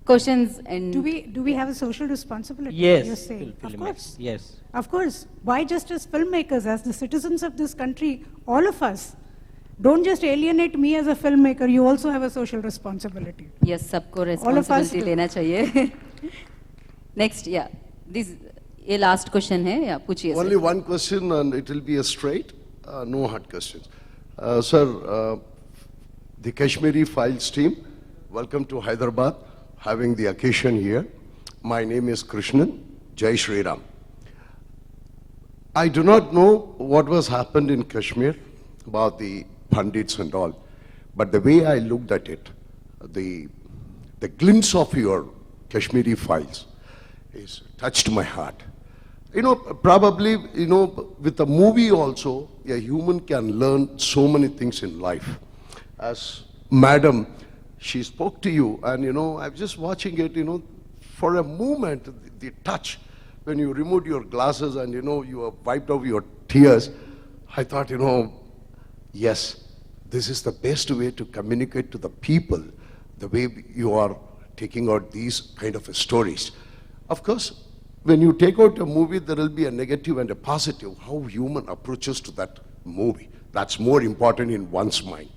questions and... Do we have a social responsibility? Yes. You're saying? Of course. Yes. Of course. Why just as filmmakers, as the citizens of this country, all of us, don't just alienate me as a filmmaker, you also have a social responsibility. Yes, सबको responsibility लेना चाहिए. Next, yeah. ये last question है, yeah, पूछिए. Only one question and it will be a straight, no hard questions. Sir, the Kashmiri Files team, welcome to Hyderabad, having the occasion here. My name is Krishnan, Jai Shri Ram. I do not know what was happened in Kashmir about the pundits and all, but the way I looked at it, the glimpse of your Kashmiri Files is touched my heart. You know, probably, you know, with a movie also, a human can learn so many things in life. As madam, she spoke to you, and you know, I was just watching it, you know, for a moment, the touch, when you removed your glasses and you know, you have wiped off your tears, I thought, you know, yes, this is the best way to communicate to the people, the way you are taking out these kind of stories. Of course, when you take out a movie, there will be a negative and a positive, how human approaches to that movie. That's more important in one's mind.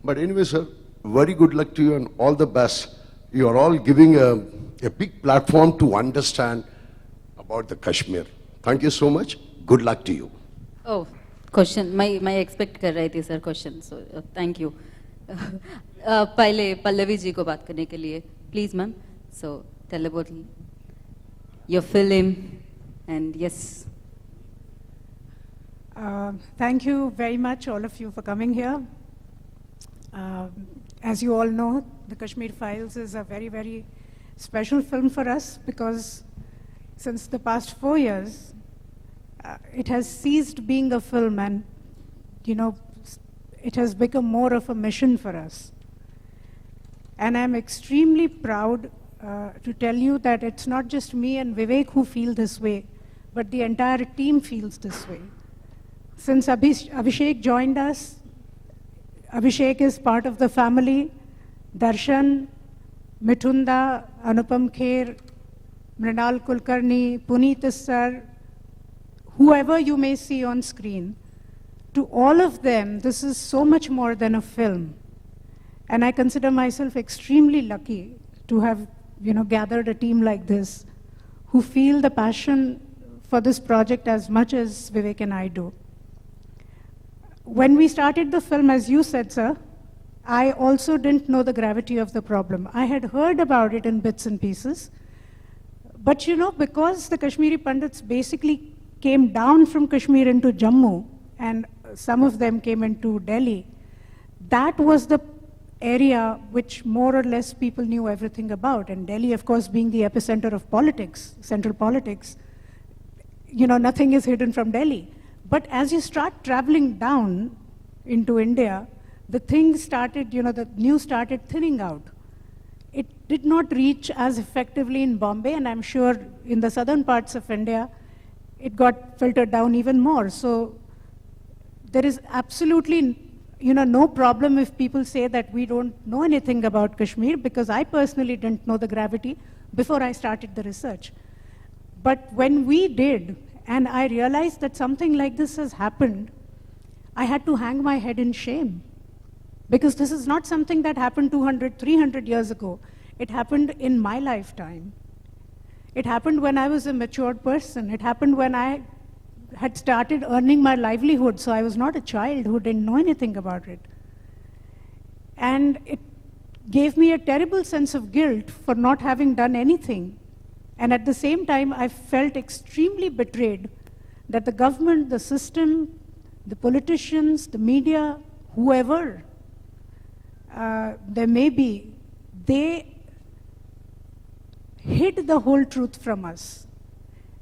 But anyway, sir, very good luck to you and all the best. You are all giving a big platform to understand about the Kashmir. Thank you so much. Good luck to you. Oh, question. मैं expect कर रही थी sir question. So thank you. पहले पल्लवी जी को बात करने के लिए, please ma'am. So tell about your film and yes. Thank you very much, all of you, for coming here. As you all know, the Kashmir Files is a very, very special film for us because since the past 4 years, it has ceased being a film and, you know, it has become more of a mission for us. And I'm extremely proud to tell you that it's not just me and Vivek who feel this way, but the entire team feels this way. Since Abhishek joined us, Abhishek is part of the family. Darshan, Mithun, Anupam, Kher, Mrinal Kulkarni, Puneet sir, whoever you may see on screen, to all of them, this is so much more than a film. And I consider myself extremely lucky to have, you know, gathered a team like this who feel the passion for this project as much as Vivek and I do. When we started the film, as you said, sir, I also didn't know the gravity of the problem. I had heard about it in bits and pieces. But you know, because the Kashmiri Pandits basically came down from Kashmir into Jammu, and some of them came into Delhi, that was the area which more or less people knew everything about. And Delhi, of course, being the epicenter of politics, central politics, you know, nothing is hidden from Delhi. But as you start traveling down into India, the things started, you know, the news started thinning out. It did not reach as effectively in Bombay, and I'm sure in the southern parts of India, it got filtered down even more. So there is absolutely, you know, no problem if people say that we don't know anything about Kashmir, because I personally didn't know the gravity before I started the research. But when we did, and I realized that something like this has happened, I had to hang my head in shame. Because this is not something that happened 200, 300 years ago. It happened in my lifetime. It happened when I was a matured person. It happened when I had started earning my livelihood, so I was not a child who didn't know anything about it. And it gave me a terrible sense of guilt for not having done anything. And at the same time, I felt extremely betrayed that the government, the system, the politicians, the media, whoever there may be, they hid the whole truth from us.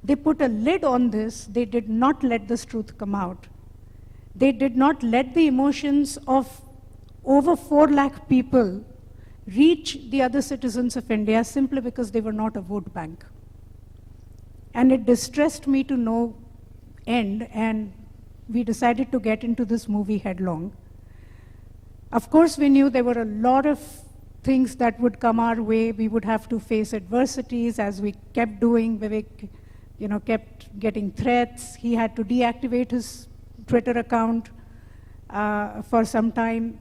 They put a lid on this. They did not let this truth come out. They did not let the emotions of over 4 lakh people reach the other citizens of India simply because they were not a vote bank. And it distressed me to no end, and we decided to get into this movie headlong. Of course, we knew there were a lot of things that would come our way. We would have to face adversities, as we kept doing. Vivek, kept getting threats. He had to deactivate his Twitter account for some time.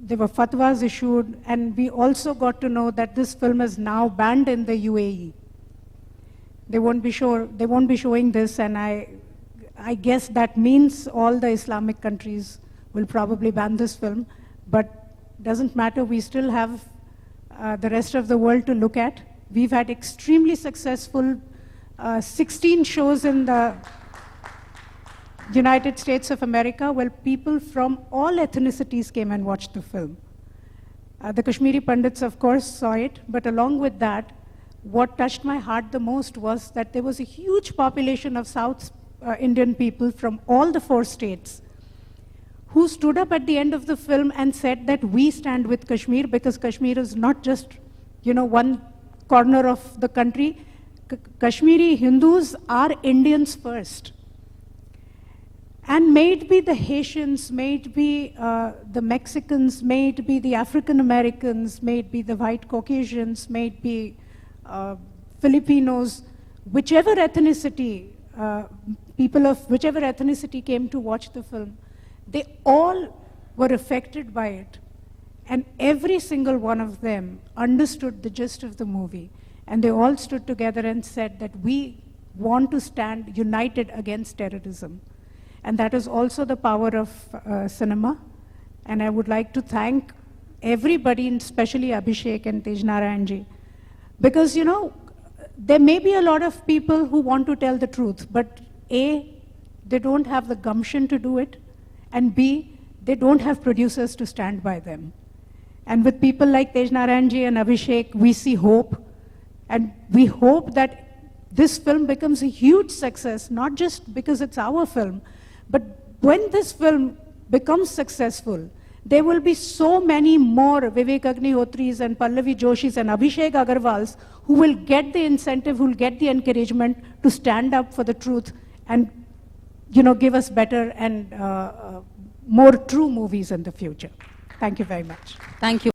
There were fatwas issued, and we also got to know that this film is now banned in the UAE. They won't be showing this, and I guess that means all the Islamic countries will probably ban this film, but doesn't matter, we still have the rest of the world to look at. We've had extremely successful 16 shows in the United States of America, where people from all ethnicities came and watched the film. The Kashmiri Pandits, of course, saw it, but along with that, what touched my heart the most was that there was a huge population of South Indian people from all the 4 states who stood up at the end of the film and said that we stand with Kashmir, because Kashmir is not just, one corner of the country. Kashmiri Hindus are Indians first. And may it be the Haitians, may it be the Mexicans, may it be the African Americans, may it be the white Caucasians, may it be Filipinos, whichever ethnicity, people of whichever ethnicity came to watch the film, they all were affected by it. And every single one of them understood the gist of the movie. And they all stood together and said that we want to stand united against terrorism. And that is also the power of cinema. And I would like to thank everybody, and especially Abhishek and Tejnarayanji. Because, there may be a lot of people who want to tell the truth, but A, they don't have the gumption to do it, and B, they don't have producers to stand by them. And with people like Tejnarayanji and Abhishek, we see hope. And we hope that this film becomes a huge success, not just because it's our film, but when this film becomes successful, there will be so many more Vivek Agnihotris and Pallavi Joshis and Abhishek Agarwals who will get the incentive, who will get the encouragement to stand up for the truth and give us better and more true movies in the future. Thank you very much. Thank you.